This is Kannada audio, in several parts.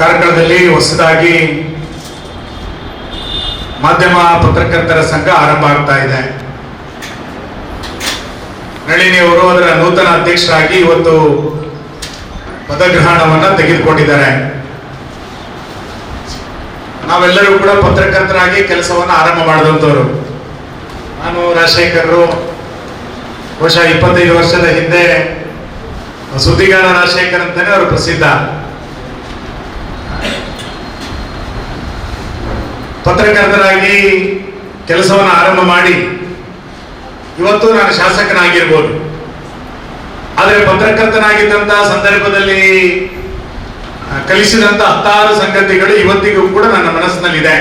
ಕಾರ್ಕಳದಲ್ಲಿ ಹೊಸದಾಗಿ ಮಾಧ್ಯಮ ಪತ್ರಕರ್ತರ ಸಂಘ ಆರಂಭ ಆಗ್ತಾ ಇದೆ. ನಳಿನಿ ಅವರು ಅದರ ನೂತನ ಅಧ್ಯಕ್ಷರಾಗಿ ಇವತ್ತು ಪದಗ್ರಹಣವನ್ನ ತೆಗೆದುಕೊಂಡಿದ್ದಾರೆ. ನಾವೆಲ್ಲರೂ ಕೂಡ ಪತ್ರಕರ್ತರಾಗಿ ಕೆಲಸವನ್ನ ಆರಂಭ ಮಾಡಿದಂಥವ್ರು. ನಾನು ರಾಜಶೇಖರರು ಬಹುಶಃ 25 ವರ್ಷದ ಹಿಂದೆ ಸುದ್ದಿಗಾರ ರಾಜಶೇಖರ್ ಅಂತಾನೆ ಅವರು ಪ್ರಸಿದ್ಧ. ಪತ್ರಕರ್ತರಾಗಿ ಕೆಲಸವನ್ನು ಆರಂಭ ಮಾಡಿ ಇವತ್ತು ನಾನು ಶಾಸಕನಾಗಿರ್ಬೋದು. ಆದರೆ ಪತ್ರಕರ್ತನಾಗಿದ್ದಂತಹ ಸಂದರ್ಭದಲ್ಲಿ ಕಲಿಸಿದಂತ 10 ಸಂಗತಿಗಳು ಇವತ್ತಿಗೂ ಕೂಡ ನನ್ನ ಮನಸ್ಸಿನಲ್ಲಿದೆ.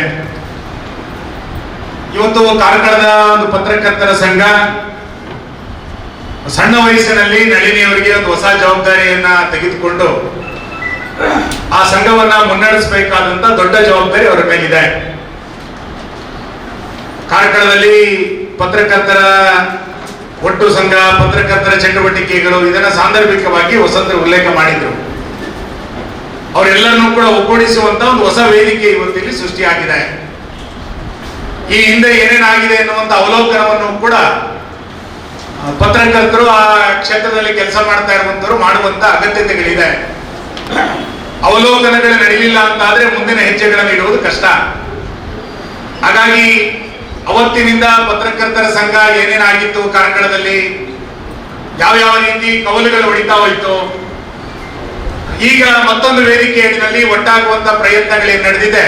ಇವತ್ತು ಕಾರ್ಕಳದ ಒಂದು ಪತ್ರಕರ್ತರ ಸಂಘ ಸಣ್ಣ ವಯಸ್ಸಿನಲ್ಲಿ ನಳಿನಿ ಅವರಿಗೆ ಒಂದು ಹೊಸ ಜವಾಬ್ದಾರಿಯನ್ನ ತೆಗೆದುಕೊಂಡು ಆ ಸಂಘವನ್ನ ಮುನ್ನಡೆಸಬೇಕಾದಂತ ದೊಡ್ಡ ಜವಾಬ್ದಾರಿ ಅವರ ಮೇಲಿದೆ. ಕಾರ್ಕಳದಲ್ಲಿ ಪತ್ರಕರ್ತರ ಒಟ್ಟು ಸಂಘ, ಪತ್ರಕರ್ತರ ಚಟುವಟಿಕೆಗಳು ಇದನ್ನ ಸಾಂದರ್ಭಿಕವಾಗಿ ವಸಂತರ ಉಲ್ಲೇಖ ಮಾಡಿದ್ರು. ಅವರೆಲ್ಲರನ್ನೂ ಕೂಡ ಒಗ್ಗೂಡಿಸುವಂತ ಒಂದು ಹೊಸ ವೇದಿಕೆ ಇವತ್ತಿಲ್ಲಿ ಸೃಷ್ಟಿಯಾಗಿದೆ. ಈ ಹಿಂದೆ ಏನೇನಾಗಿದೆ ಎನ್ನುವಂತ ಅವಲೋಕನವನ್ನು ಕೂಡ ಪತ್ರಕರ್ತರು ಆ ಕ್ಷೇತ್ರದಲ್ಲಿ ಕೆಲಸ ಮಾಡ್ತಾ ಇರುವಂತವರು ಮಾಡುವಂತ ಅಗತ್ಯತೆಗಳಿದೆ. ಅವಲೋಕನಗಳು ನಡೆಯಲಿಲ್ಲ ಅಂತ ಆದ್ರೆ ಮುಂದಿನ ಹೆಜ್ಜೆಗಳನ್ನು ಇಡುವುದು ಕಷ್ಟ. ಹಾಗಾಗಿ ಅವತ್ತಿನಿಂದ ಪತ್ರಕರ್ತರ ಸಂಘ ಏನೇನಾಗಿತ್ತು, ಕಾರ್ಕಳದಲ್ಲಿ ಯಾವ ರೀತಿ ಕವಲುಗಳು ಹೊಡಿತಾ ಹೋಯ್ತು, ಈಗ ಮತ್ತೊಂದು ವೇದಿಕೆಯಲ್ಲಿ ಒಟ್ಟಾಗುವಂತ ಪ್ರಯತ್ನಗಳೇನು ನಡೆದಿದೆ,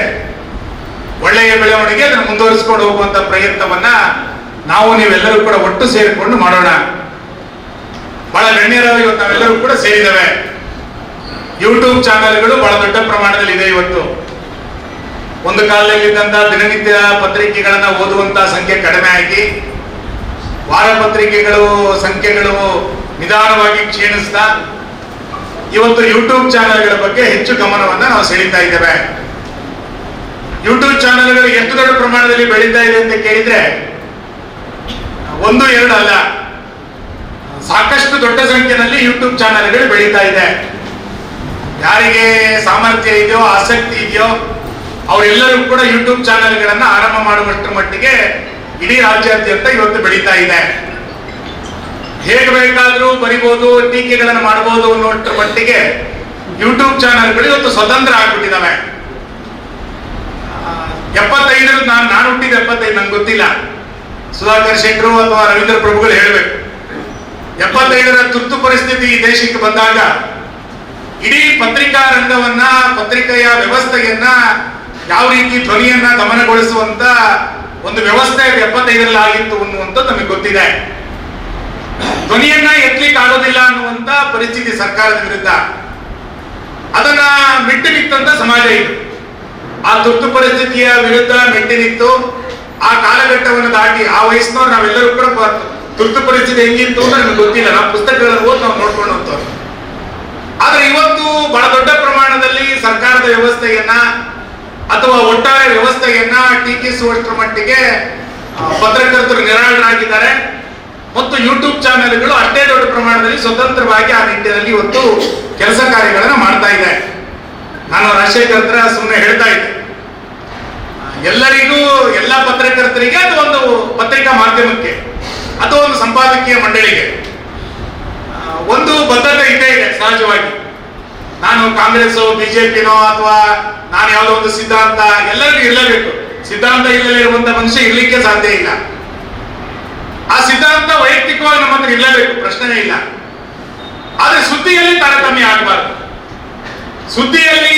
ಒಳ್ಳೆಯ ಬೆಳವಣಿಗೆ ಅದನ್ನು ಮುಂದುವರಿಸಿಕೊಂಡು ಹೋಗುವಂತ ಪ್ರಯತ್ನವನ್ನ ನಾವು ನೀವೆಲ್ಲರೂ ಕೂಡ ಒಟ್ಟು ಸೇರಿಕೊಂಡು ಮಾಡೋಣ. ಬಹಳ ಗಣ್ಯರಾಗಿ ಇವತ್ತು ನಾವೆಲ್ಲರೂ ಕೂಡ ಸೇರಿದ್ದೇವೆ. ಯೂಟ್ಯೂಬ್ ಚಾನೆಲ್ಗಳು ಬಹಳ ದೊಡ್ಡ ಪ್ರಮಾಣದಲ್ಲಿ ಇದೆ. ಇವತ್ತು ಒಂದು ಕಾಲದಲ್ಲಿದ್ದಂತ ದಿನನಿತ್ಯ ಪತ್ರಿಕೆಗಳನ್ನ ಓದುವಂತ ಸಂಖ್ಯೆ ಕಡಿಮೆ ಆಗಿ ವಾರ ಪತ್ರಿಕೆಗಳು ಸಂಖ್ಯೆಗಳು ನಿಧಾನವಾಗಿ ಕ್ಷೀಣಿಸ್ತಾ ಇವತ್ತು ಯೂಟ್ಯೂಬ್ ಚಾನೆಲ್ಗಳ ಬಗ್ಗೆ ಹೆಚ್ಚು ಗಮನವನ್ನ ನಾವು ಸೆಳೀತಾ ಇದ್ದೇವೆ. ಯೂಟ್ಯೂಬ್ ಚಾನೆಲ್ಗಳು ಎಷ್ಟು ದೊಡ್ಡ ಪ್ರಮಾಣದಲ್ಲಿ ಬೆಳೀತಾ ಇದೆ ಅಂತ ಕೇಳಿದ್ರೆ 1-2 ಅಲ್ಲ, ಸಾಕಷ್ಟು ದೊಡ್ಡ ಸಂಖ್ಯೆಯಲ್ಲಿ ಯೂಟ್ಯೂಬ್ ಚಾನೆಲ್ಗಳು ಬೆಳೀತಾ ಇದೆ. ಯಾರಿಗೆ ಸಾಮರ್ಥ್ಯ ಇದೆಯೋ, ಆಸಕ್ತಿ ಇದೆಯೋ ಅವರೆಲ್ಲರೂ ಕೂಡ ಯೂಟ್ಯೂಬ್ ಚಾನೆಲ್ಗಳನ್ನ ಆರಂಭ ಮಾಡುವಷ್ಟರ ಮಟ್ಟಿಗೆ ಇಡೀ ರಾಜ್ಯಾದ್ಯಂತ ಇವತ್ತು ಬೆಳೀತಾ ಇದೆ. ಹೇಗೆ ಬೇಕಾದ್ರೂ ಬರಿಬಹುದು, ಟೀಕೆಗಳನ್ನು ಮಾಡಬಹುದು ಅನ್ನುವಷ್ಟರ ಮಟ್ಟಿಗೆ ಯೂಟ್ಯೂಬ್ ಚಾನೆಲ್ಗಳು ಇವತ್ತು ಸ್ವತಂತ್ರ ಆಗ್ಬಿಟ್ಟಿದ್ದಾವೆ. 75 ನಾನು ಹುಟ್ಟಿದ 75, ನಂಗೆ ಗೊತ್ತಿಲ್ಲ, ಸುಧಾಕರ್ ಶೆಟ್ಟರು ಅಥವಾ ರವೀಂದ್ರ ಪ್ರಭುಗಳು ಹೇಳಬೇಕು. 75ರ ತುರ್ತು ಪರಿಸ್ಥಿತಿ ಈ ದೇಶಕ್ಕೆ ಬಂದಾಗ ಇಡೀ ಪತ್ರಿಕಾ ರಂಗವನ್ನ, ಪತ್ರಿಕೆಯ ವ್ಯವಸ್ಥೆಯನ್ನ ಯಾವ ರೀತಿ ಧ್ವನಿಯನ್ನ ದಮನಗೊಳಿಸುವಂತ ಒಂದು ವ್ಯವಸ್ಥೆ 75ರಲ್ಲಿ ಆಗಿತ್ತು ಅನ್ನುವಂಥದ್ದು ನಮಗೆ ಗೊತ್ತಿದೆ. ಧ್ವನಿಯನ್ನ ಎತ್ತಲಿಕ್ಕೆ ಆಗೋದಿಲ್ಲ ಅನ್ನುವಂತ ಪರಿಸ್ಥಿತಿ ಸರ್ಕಾರದ ವಿರುದ್ಧ, ಅದನ್ನ ಮೆಟ್ಟಿ ನಿಂತಂತ ಸಮಾಜ ಇದು. ಆ ತುರ್ತು ಪರಿಸ್ಥಿತಿಯ ವಿರುದ್ಧ ಮೆಟ್ಟಿ ನಿಂತು ಆ ಕಾಲಘಟ್ಟವನ್ನು ದಾಟಿ ಆ ವಯಸ್ಸಿನವ್ರು ನಾವೆಲ್ಲರೂ ಕೂಡ ತುರ್ತು ಪರಿಸ್ಥಿತಿ ಹೆಂಗಿತ್ತು ಅಂತ ನಮ್ಗೆ ಗೊತ್ತಿಲ್ಲ. ನಾವು ಪುಸ್ತಕಗಳನ್ನು ಓದಿ ನಾವು ನೋಡ್ಕೊಂಡು ಹೋಗ್ತೇವೆ. ಆದ್ರೆ ಇವತ್ತು ಬಹಳ ದೊಡ್ಡ ಪ್ರಮಾಣದಲ್ಲಿ ಸರ್ಕಾರದ ವ್ಯವಸ್ಥೆಯನ್ನ ಅಥವಾ ಒಟ್ಟಾರೆ ವ್ಯವಸ್ಥೆಯನ್ನ ಟೀಕಿಸುವಷ್ಟರ ಮಟ್ಟಿಗೆ ಪತ್ರಕರ್ತರು ನಿರಾಳರಾಗಿದ್ದಾರೆ. ಮತ್ತು ಯೂಟ್ಯೂಬ್ ಚಾನೆಲ್ಗಳು ಅಷ್ಟೇ ದೊಡ್ಡ ಪ್ರಮಾಣದಲ್ಲಿ ಸ್ವತಂತ್ರವಾಗಿ ಆ ನಿಟ್ಟಿನಲ್ಲಿ ಇವತ್ತು ಕೆಲಸ ಕಾರ್ಯಗಳನ್ನ ಮಾಡ್ತಾ ಇದೆ. ನಾನು ರಾಜಶೇಖರ್ ಹತ್ರ ಸುಮ್ಮನೆ ಹೇಳ್ತಾ ಇದ್ದೆ, ಎಲ್ಲರಿಗೂ, ಎಲ್ಲ ಪತ್ರಕರ್ತರಿಗೆ ಅಥವಾ ಒಂದು ಪತ್ರಿಕಾ ಮಾಧ್ಯಮಕ್ಕೆ ಅಥವಾ ಒಂದು ಸಂಪಾದಕೀಯ ಮಂಡಳಿಗೆ ಒಂದು ಬದ್ಧತೆ ಇದ್ದೇ ಇದೆ ಸಹಜವಾಗಿ. ನಾನು ಕಾಂಗ್ರೆಸ್, ಬಿಜೆಪಿನೋ ಅಥವಾ ನಾನು ಯಾವುದೋ ಒಂದು ಸಿದ್ಧಾಂತ, ಎಲ್ಲರಿಗೂ ಇರಲೇಬೇಕು. ಸಿದ್ಧಾಂತ ಇಲ್ಲದೆ ಇರುವಂತ ಮನುಷ್ಯ ಇರ್ಲಿಕ್ಕೆ ಸಾಧ್ಯ ಇಲ್ಲ. ಆ ಸಿದ್ಧಾಂತ ವೈಯಕ್ತಿಕವಾಗಿ ನಮ್ಮ ಹತ್ರ ಇರಲೇಬೇಕು, ಪ್ರಶ್ನೆನೇ ಇಲ್ಲ. ಆದ್ರೆ ಸುದ್ದಿಯಲ್ಲಿ ತಾರತಮ್ಯ ಆಗಬಾರ್ದು. ಸುದ್ದಿಯಲ್ಲಿ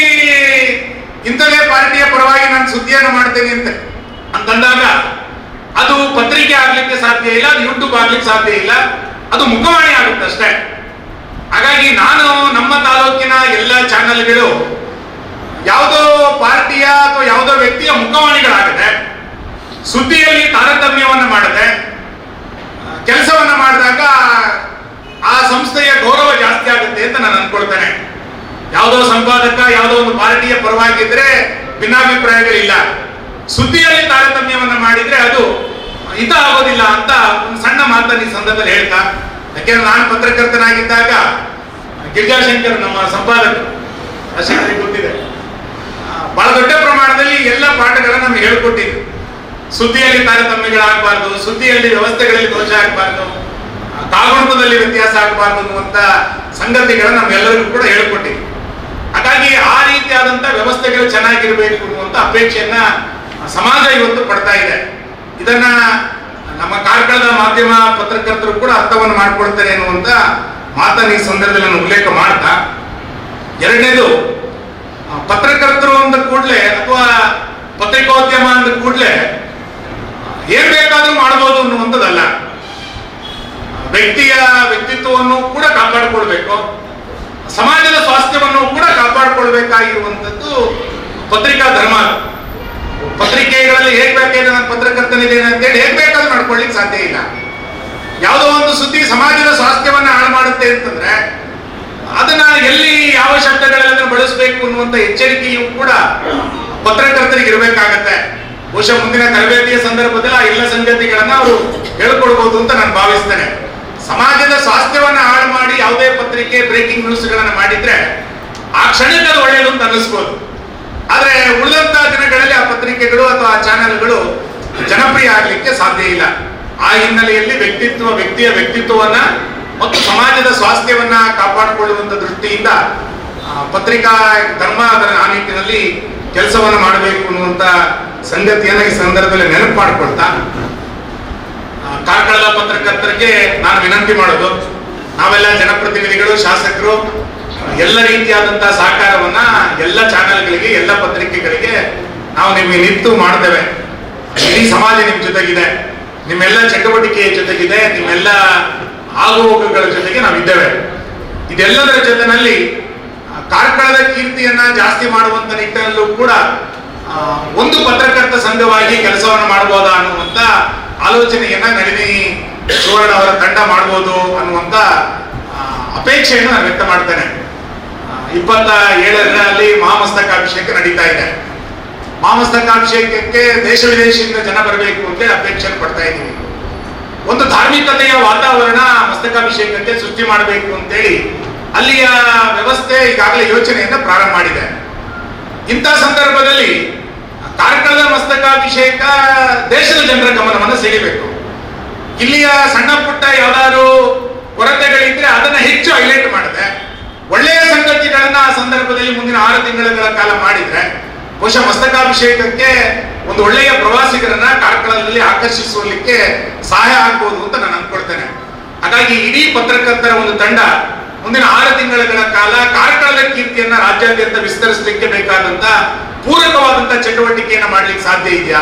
ಇಂಥದೇ ಪಾರ್ಟಿಯ ಪರವಾಗಿ ನಾನು ಸುದ್ದಿಯನ್ನು ಮಾಡ್ತೇನೆ ಅಂತಂದಾಗ ಅದು ಪತ್ರಿಕೆ ಆಗ್ಲಿಕ್ಕೆ ಸಾಧ್ಯ ಇಲ್ಲ, ಅದು ಯೂಟ್ಯೂಬ್ ಆಗ್ಲಿಕ್ಕೆ ಸಾಧ್ಯ ಇಲ್ಲ, ಅದು ಮುಖವಾಣಿ ಆಗುತ್ತೆ ಅಷ್ಟೇ. ಹಾಗಾಗಿ ನಾನು ನಮ್ಮ ತಾಲೂಕಿನ ಎಲ್ಲ ಚಾನೆಲ್ಗಳು ಯಾವುದೋ ಪಾರ್ಟಿಯ ಅಥವಾ ಯಾವುದೋ ವ್ಯಕ್ತಿಯ ಮುಖವಾಣಿಗಳಾಗದೆ, ಸುದ್ದಿಯಲ್ಲಿ ತಾರತಮ್ಯವನ್ನ ಮಾಡದೆ ಕೆಲಸವನ್ನ ಮಾಡಿದಾಗ ಆ ಸಂಸ್ಥೆಯ ಗೌರವ ಜಾಸ್ತಿ ಆಗುತ್ತೆ ಅಂತ ನಾನು ಅನ್ಕೊಳ್ತೇನೆ. ಯಾವುದೋ ಸಂಪಾದಕ ಯಾವುದೋ ಒಂದು ಪಾರ್ಟಿಯ ಪರವಾಗಿದ್ರೆ ಭಿನ್ನಾಭಿಪ್ರಾಯಗಳಿಲ್ಲ. ಸುದ್ದಿಯಲ್ಲಿ ತಾರತಮ್ಯವನ್ನ ಮಾಡಿದ್ರೆ ಅದು ಹಿತ ಆಗೋದಿಲ್ಲ ಅಂತ ಒಂದು ಸಣ್ಣ ಮಾತನ್ನು ಈ ಸಂದರ್ಭದಲ್ಲಿ ಹೇಳ್ತಾ, ಯಾಕೆಂದ್ರೆ ನಾನು ಪತ್ರಕರ್ತನಾಗಿದ್ದಾಗ ಗಿರಿಜಾಶಂಕರ್ ನಮ್ಮ ಸಂಪಾದಕರು, ಅಶಂಕರಿಗೆ ಗೊತ್ತಿದೆ, ದೊಡ್ಡ ಪ್ರಮಾಣದಲ್ಲಿ ಎಲ್ಲ ಪಾಠಗಳನ್ನ ನಮ್ಗೆ ಹೇಳ್ಕೊಟ್ಟಿದ್ರು. ಸುದ್ದಿಯಲ್ಲಿ ತಾರತಮ್ಯಗಳಾಗಬಾರ್ದು, ಸುದ್ದಿಯಲ್ಲಿ ವ್ಯವಸ್ಥೆಗಳಲ್ಲಿ ದೋಷ ಆಗಬಾರ್ದು, ಕಾಗುಣಿತದಲ್ಲಿ ವ್ಯತ್ಯಾಸ ಆಗಬಾರ್ದು ಅನ್ನುವಂತ ಸಂಗತಿಗಳನ್ನ ನಮ್ಗೆಲ್ಲರಿಗೂ ಕೂಡ ಹೇಳ್ಕೊಟ್ಟಿದ್ರು. ಹಾಗಾಗಿ ಆ ರೀತಿಯಾದಂತ ವ್ಯವಸ್ಥೆಗಳು ಚೆನ್ನಾಗಿರ್ಬೇಕು ಅನ್ನುವಂತ ಅಪೇಕ್ಷೆಯನ್ನ ಸಮಾಜ ಇವತ್ತು ಪಡ್ತಾ ಇದೆ. ಇದನ್ನ ನಮ್ಮ ಕಾರ್ಕಳದ ಮಾಧ್ಯಮ ಪತ್ರಕರ್ತರು ಕೂಡ ಅರ್ಥವನ್ನು ಮಾಡ್ಕೊಳ್ತಾರೆ ಅನ್ನುವಂತ ಮಾತನ್ನ ಈ ಸಂದರ್ಭದಲ್ಲಿ ನಾನು ಉಲ್ಲೇಖ ಮಾಡ್ತಾ, ಎರಡನೇದು, ಪತ್ರಕರ್ತರು ಅಂದ ಕೂಡಲೇ ಅಥವಾ ಪತ್ರಿಕೋದ್ಯಮ ಅಂದ ಕೂಡಲೇ ಏನ್ ಬೇಕಾದ್ರೂ ಮಾಡಬಹುದು ಅನ್ನುವಂಥದ್ದಲ್ಲ. ವ್ಯಕ್ತಿಯ ವ್ಯಕ್ತಿತ್ವವನ್ನು ಕೂಡ ಕಾಪಾಡಿಕೊಳ್ಬೇಕು, ಸಮಾಜದ ಸ್ವಾಸ್ಥ್ಯವನ್ನು ಕೂಡ ಕಾಪಾಡಿಕೊಳ್ಬೇಕಾಗಿರುವಂಥದ್ದು ಪತ್ರಿಕಾ ಧರ್ಮ. ಪತ್ರಿಕೆಗಳಲ್ಲಿ ಹೇಗ್ ಬೇಕಾದ್ರೆ ನಾನು ಪತ್ರಕರ್ತನಿದ್ದೇನೆ ಅಂತೇಳಿ ಹೇಗ್ ಬೇಕಾದ್ರೂ ಮಾಡ್ಕೊಳ್ಳಿಕ್ ಸಾಧ್ಯ ಇಲ್ಲ. ಯಾವುದೋ ಒಂದು ಸುದ್ದಿ ಸಮಾಜದ ಸ್ವಾಸ್ಥ್ಯವನ್ನ ಹಾಳು ಮಾಡುತ್ತೆ ಅಂತಂದ್ರೆ ಅದನ್ನ ಎಲ್ಲಿ ಯಾವ ಶಬ್ದಗಳಲ್ಲಿ ಬಳಸಬೇಕು ಅನ್ನುವಂತ ಎಚ್ಚರಿಕೆಯೂ ಕೂಡ ಪತ್ರಕರ್ತರಿಗೆ ಇರಬೇಕಾಗತ್ತೆ. ಬಹುಶಃ ಮುಂದಿನ ತರಬೇತಿಯ ಸಂದರ್ಭದಲ್ಲಿ ಆ ಎಲ್ಲ ಸಂಗತಿಗಳನ್ನ ಅವರು ಹೇಳ್ಕೊಡ್ಬೋದು ಅಂತ ನಾನು ಭಾವಿಸ್ತೇನೆ. ಸಮಾಜದ ಸ್ವಾಸ್ಥ್ಯವನ್ನ ಹಾಳು ಮಾಡಿ ಯಾವುದೇ ಪತ್ರಿಕೆ ಬ್ರೇಕಿಂಗ್ ನ್ಯೂಸ್ ಗಳನ್ನ ಮಾಡಿದ್ರೆ ಆ ಕ್ಷಣಕ್ಕೆ ಅದು ಒಳ್ಳೆಯದು ಅಂತ ಅನ್ನಿಸ್ಬೋದು. ಆದ್ರೆ ಉಳಿದಂತ ದಿನಗಳಲ್ಲಿ ಆ ಪತ್ರಿಕೆಗಳು ಅಥವಾ ಆ ಚಾನೆಲ್ಗಳು ಜನಪ್ರಿಯ ಆಗ್ಲಿಕ್ಕೆ ಸಾಧ್ಯ ಇಲ್ಲ. ಆ ಹಿನ್ನೆಲೆಯಲ್ಲಿ ವ್ಯಕ್ತಿಯ ವ್ಯಕ್ತಿತ್ವವನ್ನ ಮತ್ತು ಸಮಾಜದ ಸ್ವಾಸ್ಥ್ಯವನ್ನ ಕಾಪಾಡಿಕೊಳ್ಳುವಂತ ದೃಷ್ಟಿಯಿಂದ ಪತ್ರಿಕಾ ಧರ್ಮ ಅದರ ಆ ನಿಟ್ಟಿನಲ್ಲಿ ಕೆಲಸವನ್ನು ಮಾಡಬೇಕು ಅನ್ನುವಂತ ಸಂಗತಿಯನ್ನ ಈ ಸಂದರ್ಭದಲ್ಲಿ ನೆನಪು ಮಾಡಿಕೊಳ್ತಾ, ಕಾರ್ಕಳದ ಪತ್ರಕರ್ತರಿಗೆ ನಾನು ವಿನಂತಿ ಮಾಡೋದು, ನಾವೆಲ್ಲ ಜನಪ್ರತಿನಿಧಿಗಳು, ಶಾಸಕರು ಎಲ್ಲ ರೀತಿಯಾದಂತಹ ಸಹಕಾರವನ್ನ ಎಲ್ಲ ಚಾನೆಲ್ಗಳಿಗೆ, ಎಲ್ಲ ಪತ್ರಿಕೆಗಳಿಗೆ ನಾವು ನಿಮಗೆ ನಿಂತು ಮಾಡ್ತೇವೆ. ಇಡೀ ಸಮಾಜ ನಿಮ್ ಜೊತೆಗಿದೆ, ನಿಮ್ಮೆಲ್ಲ ಚಟುವಟಿಕೆಯ ಜೊತೆಗಿದೆ, ನಿಮ್ಮೆಲ್ಲ ಆಗುಹೋಗುಗಳ ಜೊತೆಗೆ ನಾವಿದ್ದೇವೆ. ಇದೆಲ್ಲದರ ಜೊತೆನಲ್ಲಿ ಕಾರ್ಕಳದ ಕೀರ್ತಿಯನ್ನ ಜಾಸ್ತಿ ಮಾಡುವಂತ ನಿಟ್ಟಿನಲ್ಲೂ ಕೂಡ ಒಂದು ಪತ್ರಕರ್ತ ಸಂಘವಾಗಿ ಕೆಲಸವನ್ನು ಮಾಡಬಹುದಾ ಅನ್ನುವಂತ ಆಲೋಚನೆಯನ್ನ ನಳಿನಿ ಸುವರ್ಣ ಅವರ ತಂಡ ಮಾಡಬಹುದು ಅನ್ನುವಂತ ಅಪೇಕ್ಷೆಯನ್ನು ನಾನು ವ್ಯಕ್ತ ಮಾಡ್ತೇನೆ. 27ರಲ್ಲಿ ಮಹಾಮಸ್ತಕಾಭಿಷೇಕ ನಡೀತಾ ಇದೆ. ಮಹಾಮಸ್ತಕಾಭಿಷೇಕಕ್ಕೆ ದೇಶ ವಿದೇಶದಿಂದ ಜನ ಬರಬೇಕು ಅಂತೇಳಿ ಅಪೇಕ್ಷೆ ಪಡ್ತಾ ಇದ್ದೀವಿ. ಒಂದು ಧಾರ್ಮಿಕತೆಯ ವಾತಾವರಣ ಮಸ್ತಕಾಭಿಷೇಕಕ್ಕೆ ಸೃಷ್ಟಿ ಮಾಡಬೇಕು ಅಂತೇಳಿ ಅಲ್ಲಿಯ ವ್ಯವಸ್ಥೆ ಈಗಾಗಲೇ ಯೋಚನೆಯನ್ನ ಪ್ರಾರಂಭ ಮಾಡಿದೆ. ಇಂಥ ಸಂದರ್ಭದಲ್ಲಿ ಕಾರ್ಕಳದ ಮಸ್ತಕಾಭಿಷೇಕ ದೇಶದ ಜನರ ಗಮನವನ್ನು ಸೆಳೆಯಬೇಕು. ಇಲ್ಲಿಯ ಸಣ್ಣ ಪುಟ್ಟ ಯಾವ್ದಾದ್ರು ಕೊರತೆಗಳಿದ್ರೆ ಅದನ್ನ ಹೆಚ್ಚು ಹೈಲೈಟ್ ಮಾಡಿದೆ ಒಳ್ಳೆಯ ಸಂಗತಿಗಳನ್ನ ಆ ಸಂದರ್ಭದಲ್ಲಿ ಮುಂದಿನ 6 ತಿಂಗಳ ಕಾಲ ಮಾಡಿದ್ರೆ ಬಹುಶಃ ಮಸ್ತಕಾಭಿಷೇಕಕ್ಕೆ ಒಂದು ಒಳ್ಳೆಯ ಪ್ರವಾಸಿಗರನ್ನ ಕಾರ್ಕಳದಲ್ಲಿ ಆಕರ್ಷಿಸುವಲಿಕ್ಕೆ ಸಹಾಯ ಆಗ್ಬೋದು ಅಂತ ನಾನು ಅಂದ್ಕೊಳ್ತೇನೆ. ಹಾಗಾಗಿ ಇಡೀ ಪತ್ರಕರ್ತರ ಒಂದು ತಂಡ ಮುಂದಿನ 6 ತಿಂಗಳ ಕಾಲ ಕಾರ್ಕಳದ ಕೀರ್ತಿಯನ್ನ ರಾಜ್ಯಾದ್ಯಂತ ವಿಸ್ತರಿಸಲಿಕ್ಕೆ ಬೇಕಾದಂತ ಪೂರಕವಾದಂತ ಚಟುವಟಿಕೆಯನ್ನ ಮಾಡ್ಲಿಕ್ಕೆ ಸಾಧ್ಯ ಇದೆಯಾ,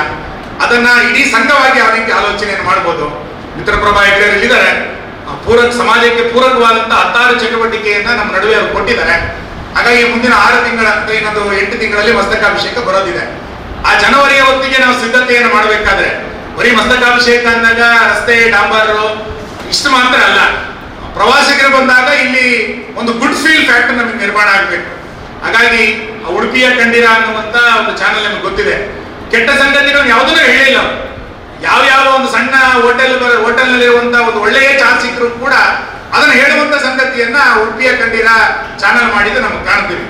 ಅದನ್ನ ಇಡೀ ಸಂಘವಾಗಿ ಆ ರೀತಿ ಆಲೋಚನೆಯನ್ನು ಮಾಡಬಹುದು. ಮಿತ್ರಪ್ರಭಾ ಹೆಗ್ಗೇರಿದ್ದಾರೆ, ಸಮಾಜಕ್ಕೆ ಪೂರಕವಾದಂತ 16 ಚಟುವಟಿಕೆಯನ್ನ ನಮ್ಮ ನಡುವೆ ಅವರು ಕೊಟ್ಟಿದ್ದಾರೆ. ಹಾಗಾಗಿ ಮುಂದಿನ 6 ತಿಂಗಳ ಇನ್ನೊಂದು 8 ತಿಂಗಳಲ್ಲಿ ಮಸ್ತಕಾಭಿಷೇಕ ಬರೋದಿದೆ. ಆ ಜನವರಿಯ ಹೊತ್ತಿಗೆ ನಾವು ಸಿದ್ಧತೆಯನ್ನು ಮಾಡಬೇಕಾದ್ರೆ ಬರೀ ಮಸ್ತಕಾಭಿಷೇಕ ಅಂದಾಗ ರಸ್ತೆ ಡಾಂಬರ್ ಇಷ್ಟು ಮಾತ್ರ ಅಲ್ಲ, ಪ್ರವಾಸಿಗರು ಬಂದಾಗ ಇಲ್ಲಿ ಒಂದು ಗುಡ್ ಫೀಲ್ ಫ್ಯಾಕ್ಟರ್ ನಮಗೆ ನಿರ್ಮಾಣ ಆಗಬೇಕು. ಹಾಗಾಗಿ ಉಡುಪಿಯ ಕಂಡೀರ ಅನ್ನುವಂತ ಒಂದು ಚಾನೆಲ್ ನಮಗೆ ಗೊತ್ತಿದೆ. ಕೆಟ್ಟ ಸಂಗತಿಗಳನ್ನು ಯಾವುದನ್ನೂ ಹೇಳಿಲ್ಲ. ಯಾವ ಒಂದು ಸಣ್ಣ ಹೋಟೆಲ್ನಲ್ಲಿರುವಂತ ಒಂದು ಒಳ್ಳೆಯ ಚಾ ಸಿಕ್ಕರು ಕೂಡ ಅದನ್ನು ಹೇಳುವಂತ ಸಂಗತಿಯನ್ನ ಉಡುಪಿಯ ಕಂಡೀರ ಚಾನೆಲ್ ಮಾಡಿದ್ದು ನಮಗೆ ಕಾಣ್ತೀವಿ.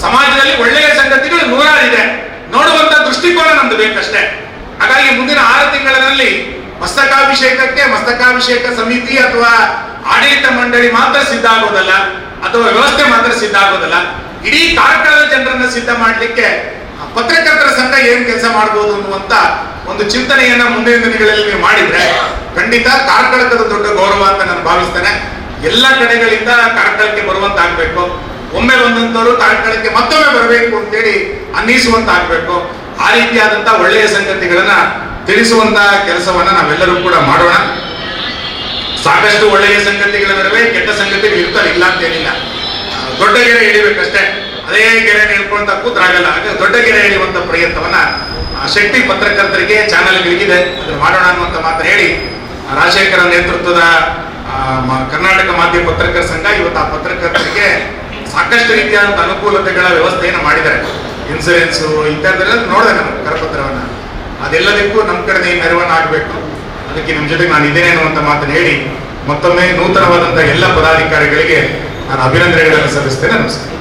ಸಮಾಜದಲ್ಲಿ ಒಳ್ಳೆಯ ಸಂಗತಿಗಳು 100 ಇದೆ, ನೋಡುವಂತ ದೃಷ್ಟಿಕೋನ ನಮ್ದು ಬೇಕಷ್ಟೇ. ಹಾಗಾಗಿ ಮುಂದಿನ 6 ತಿಂಗಳಲ್ಲಿ ಮಸ್ತಕಾಭಿಷೇಕಕ್ಕೆ ಮಸ್ತಕಾಭಿಷೇಕ ಸಮಿತಿ ಅಥವಾ ಆಡಳಿತ ಮಂಡಳಿ ಮಾತ್ರ ಸಿದ್ಧ ಆಗೋದಲ್ಲ, ಅಥವಾ ವ್ಯವಸ್ಥೆ ಮಾತ್ರ ಸಿದ್ಧ ಆಗೋದಲ್ಲ, ಇಡೀ ಕಾರ್ಕಳದ ಜನರನ್ನ ಸಿದ್ಧ ಮಾಡಲಿಕ್ಕೆ ಪತ್ರಕರ್ತರ ಸಂಘ ಏನ್ ಕೆಲಸ ಮಾಡಬಹುದು ಅನ್ನುವಂತ ಒಂದು ಚಿಂತನೆಯನ್ನ ಮುಂದಿನ ದಿನಗಳಲ್ಲಿ ನೀವು ಮಾಡಿದ್ರೆ ಖಂಡಿತ ಕಾರ್ಕಳಕ್ಕೆ ದೊಡ್ಡ ಗೌರವ ಅಂತ ನಾನು ಭಾವಿಸ್ತೇನೆ. ಎಲ್ಲ ಕಡೆಗಳಿಂದ ಕಾರ್ಕಳಕ್ಕೆ ಬರುವಂತ ಆಗ್ಬೇಕು. ಒಮ್ಮೆ ಬಂದಂತವರು ಕಾರ್ಕಳಕ್ಕೆ ಮತ್ತೊಮ್ಮೆ ಬರಬೇಕು ಅಂತೇಳಿ ಅನ್ನಿಸುವಂತ ಆಗ್ಬೇಕು. ಆ ರೀತಿಯಾದಂತ ಒಳ್ಳೆಯ ಸಂಗತಿಗಳನ್ನ ತಿಳಿಸುವಂತ ಕೆಲಸವನ್ನ ನಾವೆಲ್ಲರೂ ಕೂಡ ಮಾಡೋಣ. ಸಾಕಷ್ಟು ಒಳ್ಳೆಯ ಸಂಗತಿಗಳ ನಡುವೆ ಕೆಟ್ಟ ಸಂಗತಿಗಳು ಇರ್ತಾರೆ, ಇಲ್ಲ ಅಂತ ಏನಿಲ್ಲ. ದೊಡ್ಡ ಗೆರೆ ಎಳಿಬೇಕಷ್ಟೇ, ಅದೇ ಗೆರೆ ಹೇಳ್ಕೊಂತ ಕೂತ್ರಾಗಲ್ಲ. ಹಾಗೆ ದೊಡ್ಡ ಗೆರೆ ಎಳೆಯುವಂತ ಪ್ರಯತ್ನವನ್ನ ಶಕ್ತಿ ಪತ್ರಕರ್ತರಿಗೆ ಚಾನೆಲ್ಗಳಿಗಿದೆ, ಅದನ್ನು ಮಾಡೋಣ ಅನ್ನುವಂತ ಮಾತ್ರ ಹೇಳಿ, ರಾಜಶೇಖರ ನೇತೃತ್ವದ ಕರ್ನಾಟಕ ಮಾಧ್ಯಮ ಪತ್ರಕರ್ತರ ಸಂಘ ಇವತ್ತು ಆ ಪತ್ರಕರ್ತರಿಗೆ ಸಾಕಷ್ಟು ರೀತಿಯಾದಂತ ಅನುಕೂಲತೆಗಳ ವ್ಯವಸ್ಥೆಯನ್ನು ಮಾಡಿದ್ದಾರೆ. ಇನ್ಸೂರೆನ್ಸ್ ಇತ್ಯಾದಿಲ್ಲ ನೋಡಿದೆ ನಾನು ಕರಪತ್ರವನ್ನ. ಅದೆಲ್ಲದಕ್ಕೂ ನಮ್ಮ ಕಡೆ ನೆರವನ್ನ ಆಗಬೇಕು. ಅದಕ್ಕೆ ನಿಮ್ಮ ಜೊತೆಗೆ ನಾನು ಇದ್ದೇನೆ ಅನ್ನುವಂತ ಮಾತನ್ನು ಹೇಳಿ ಮತ್ತೊಮ್ಮೆ ನೂತನವಾದಂತಹ ಎಲ್ಲ ಪದಾಧಿಕಾರಿಗಳಿಗೆ ನಾನು ಅಭಿನಂದನೆಗಳನ್ನು ಸಲ್ಲಿಸ್ತೇನೆ. ನಮಸ್ಕಾರ.